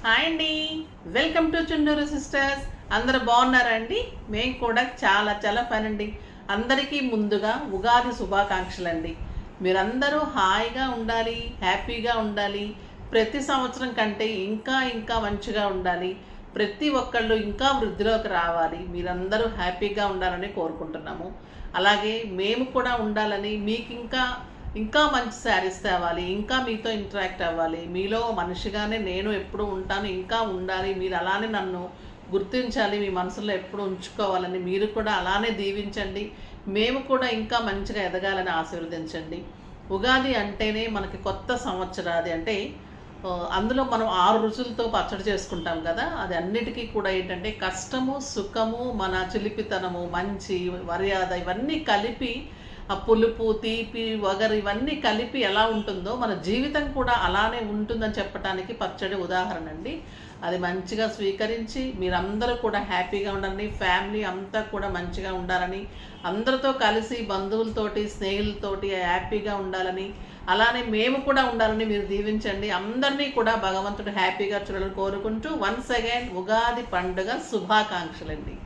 Hi అండి, welcome to Chunduru sisters. అందరూ బాగున్నారా అండి? మేము కూడా చాలా చాలా ఫైన్ అండి. అందరికీ ముందుగా ఉగాది శుభాకాంక్షలు అండి. మీరందరూ హాయిగా ఉండాలి, హ్యాపీగా ఉండాలి. ప్రతి సంవత్సరం కంటే ఇంకా ఇంకా మంచిగా ఉండాలి. ప్రతి ఒక్కళ్ళు ఇంకా వృద్ధిలోకి రావాలి. మీరందరూ హ్యాపీగా ఉండాలని కోరుకుంటున్నాము. అలాగే మేము కూడా ఉండాలని, మీకు ఇంకా ఇంకా మంచి శారీస్ తేవాలి, ఇంకా మీతో ఇంటరాక్ట్ అవ్వాలి, మీలో మనిషిగానే నేను ఎప్పుడు ఉంటాను, ఇంకా ఉండాలి, మీరు అలానే నన్ను గుర్తించాలి, మీ మనసులో ఎప్పుడు ఉంచుకోవాలని మీరు కూడా అలానే దీవించండి. మేము కూడా ఇంకా మంచిగా ఎదగాలని ఆశీర్వదించండి. ఉగాది అంటేనే మనకి కొత్త సంవత్సరాది అంటే అందులో మనం 6 రుచులతో పచ్చడి చేసుకుంటాం కదా. అది అన్నిటికీ కూడా ఏంటంటే కష్టము, సుఖము, మన చిలిపితనము, మంచి మర్యాద ఇవన్నీ కలిపి, ఆ పులుపు, తీపి, వగరు ఇవన్నీ కలిపి ఎలా ఉంటుందో మన జీవితం కూడా అలానే ఉంటుందని చెప్పడానికి పచ్చడి ఉదాహరణ అండి. అది మంచిగా స్వీకరించి మీరందరూ కూడా హ్యాపీగా ఉండాలని, ఫ్యామిలీ అంతా కూడా మంచిగా ఉండాలని, అందరితో కలిసి బంధువులతోటి స్నేహితులతోటి హ్యాపీగా ఉండాలని, అలానే మేము కూడా ఉండాలని మీరు దీవించండి. అందరినీ కూడా భగవంతుడు హ్యాపీగా చూడాలని కోరుకుంటూ వన్స్ అగైన్ ఉగాది పండుగ శుభాకాంక్షలండి.